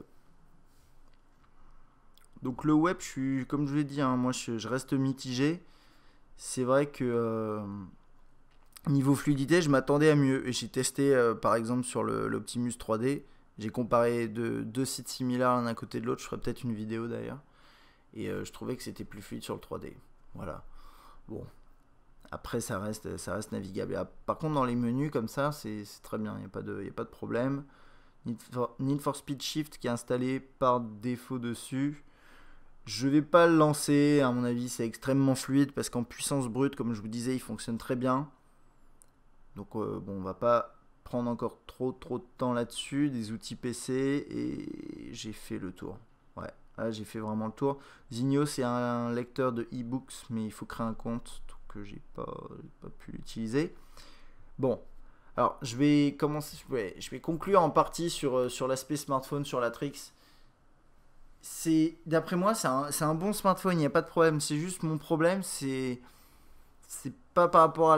Donc le web, comme je vous l'ai dit, hein, moi je reste mitigé. C'est vrai que niveau fluidité, je m'attendais à mieux. Et j'ai testé par exemple sur l'Optimus 3D. J'ai comparé deux sites similaires l'un à côté de l'autre. Je ferai peut-être une vidéo d'ailleurs. Et je trouvais que c'était plus fluide sur le 3D. Voilà. Bon. Après, ça reste navigable. Par contre, dans les menus comme ça, c'est très bien. Il n'y a pas de problème. Need for Speed Shift qui est installé par défaut dessus. Je vais pas le lancer. À mon avis, c'est extrêmement fluide parce qu'en puissance brute, comme je vous disais, il fonctionne très bien. Donc, bon, on va pas prendre encore trop de temps là-dessus. Des outils PC et j'ai fait le tour. Ouais, là, j'ai fait vraiment le tour. Zinio, c'est un lecteur de e-books, mais il faut créer un compte. Que j'ai pas pu l'utiliser. Bon, alors je vais commencer, je vais conclure en partie sur l'aspect smartphone, sur la Trix. D'après moi, c'est un bon smartphone, il n'y a pas de problème. C'est juste mon problème, c'est pas par rapport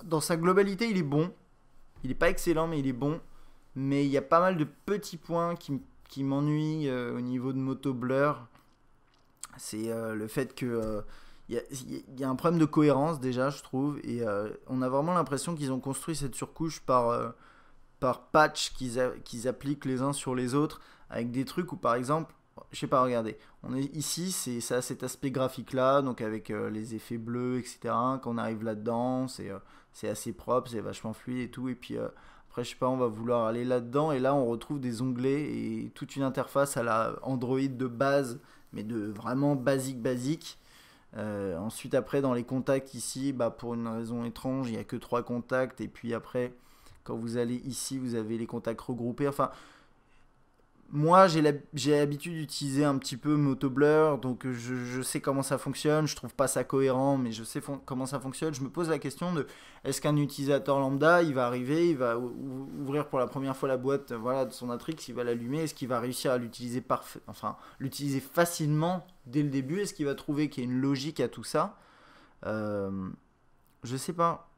dans sa globalité, il est bon. Il est pas excellent, mais il est bon. Mais il y a pas mal de petits points qui m'ennuient au niveau de Moto Blur. C'est le fait que il y a un problème de cohérence déjà, je trouve, et on a vraiment l'impression qu'ils ont construit cette surcouche par patch qu'ils appliquent les uns sur les autres, avec des trucs où par exemple, je sais pas, regardez, on est ici, ça a cet aspect graphique là, donc avec les effets bleus, etc. Quand on arrive là-dedans, c'est assez propre, c'est vachement fluide et tout, et puis après, je sais pas, on va vouloir aller là-dedans, et là on retrouve des onglets et toute une interface à la Android de base, mais de vraiment basique. Ensuite après dans les contacts ici, bah, pour une raison étrange, il n'y a que 3 contacts et puis après quand vous allez ici vous avez les contacts regroupés. Enfin moi j'ai l'habitude d'utiliser un petit peu Motoblur, donc je sais comment ça fonctionne, je trouve pas ça cohérent mais je sais comment ça fonctionne. Je me pose la question de est-ce qu'un utilisateur lambda il va arriver, il va ouvrir pour la première fois la boîte voilà, de son Atrix, il va l'allumer, est-ce qu'il va réussir à l'utiliser l'utiliser facilement dès le début, est-ce qu'il va trouver qu'il y a une logique à tout ça? Je sais pas.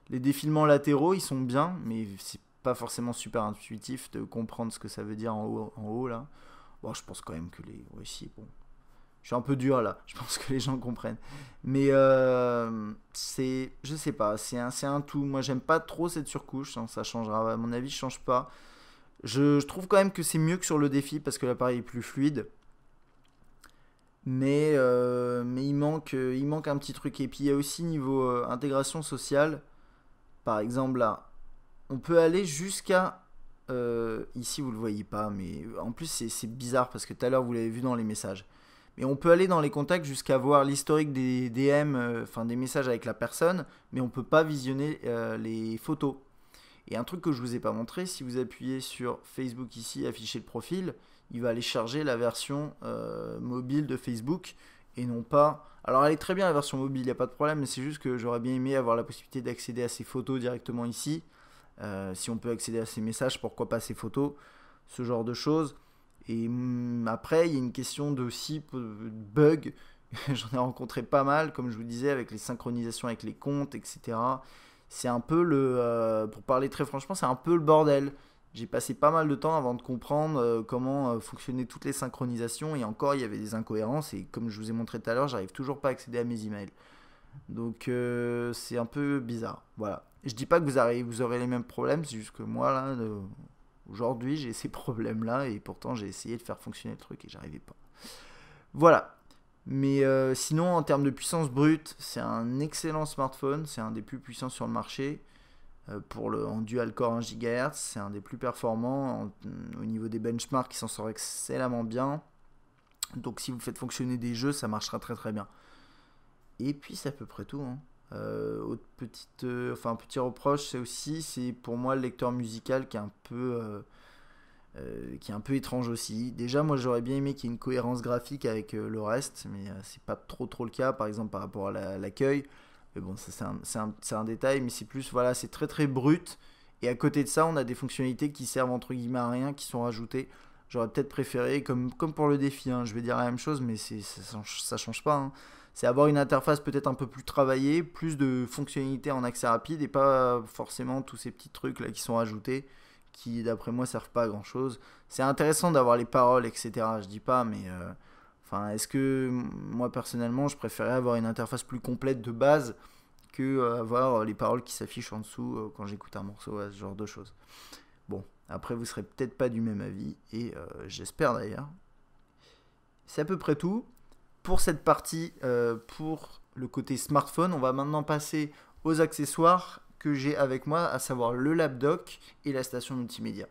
Les défilements latéraux ils sont bien mais c'est pas forcément super intuitif de comprendre ce que ça veut dire en haut là. Bon, je pense quand même que les. Ouais, si, bon. Je suis un peu dur là, je pense que les gens comprennent. Mais c'est. Je sais pas, c'est un tout. Moi, j'aime pas trop cette surcouche, hein, ça changera. À mon avis, je change pas. Je trouve quand même que c'est mieux que sur le défi parce que l'appareil est plus fluide. Mais il manque un petit truc. Et puis, il y a aussi niveau intégration sociale. Par exemple, là. On peut aller jusqu'à... ici, vous le voyez pas, mais en plus, c'est bizarre parce que tout à l'heure, vous l'avez vu dans les messages. Mais on peut aller dans les contacts jusqu'à voir l'historique des DM, enfin des messages avec la personne, mais on peut pas visionner les photos. Et un truc que je vous ai pas montré, si vous appuyez sur Facebook ici, afficher le profil, il va aller charger la version mobile de Facebook et non pas... Alors elle est très bien la version mobile, il n'y a pas de problème, mais c'est juste que j'aurais bien aimé avoir la possibilité d'accéder à ces photos directement ici. Si on peut accéder à ces messages, pourquoi pas ces photos, ce genre de choses. Et après, il y a une question de aussi bug. J'en ai rencontré pas mal, comme je vous disais, avec les synchronisations avec les comptes, etc. C'est un peu pour parler très franchement, c'est un peu le bordel. J'ai passé pas mal de temps avant de comprendre comment fonctionnaient toutes les synchronisations. Et encore, il y avait des incohérences. Et comme je vous ai montré tout à l'heure, j'arrive toujours pas à accéder à mes emails. Donc c'est un peu bizarre. Voilà. Je dis pas que vous aurez les mêmes problèmes, c'est juste que moi là, aujourd'hui j'ai ces problèmes là et pourtant j'ai essayé de faire fonctionner le truc et j'arrivais pas. Voilà. Mais sinon, en termes de puissance brute, c'est un excellent smartphone. C'est un des plus puissants sur le marché. En dual core 1 GHz, c'est un des plus performants. Au niveau des benchmarks, il s'en sort excellemment bien. Donc si vous faites fonctionner des jeux, ça marchera très très bien. Et puis c'est à peu près tout, hein. Un petit reproche, c'est pour moi le lecteur musical qui est un peu étrange aussi. Déjà, moi j'aurais bien aimé qu'il y ait une cohérence graphique avec le reste, mais c'est pas trop le cas, par exemple par rapport à l'accueil. Mais bon, ça c'est un détail, mais c'est plus, voilà, c'est très très brut. Et à côté de ça, on a des fonctionnalités qui servent entre guillemets à rien, qui sont rajoutées. J'aurais peut-être préféré, comme pour le défi, hein, je vais dire la même chose, mais ça change pas, hein. C'est avoir une interface peut-être un peu plus travaillée, plus de fonctionnalités en accès rapide et pas forcément tous ces petits trucs là qui sont ajoutés qui d'après moi servent pas à grand chose. C'est intéressant d'avoir les paroles, etc. Je dis pas, mais est-ce que moi personnellement je préférais avoir une interface plus complète de base que avoir les paroles qui s'affichent en dessous quand j'écoute un morceau, ce genre de choses. Bon, après vous serez peut-être pas du même avis et j'espère d'ailleurs. C'est à peu près tout pour cette partie pour le côté smartphone. On va maintenant passer aux accessoires que j'ai avec moi, à savoir le lapdoc et la station multimédia.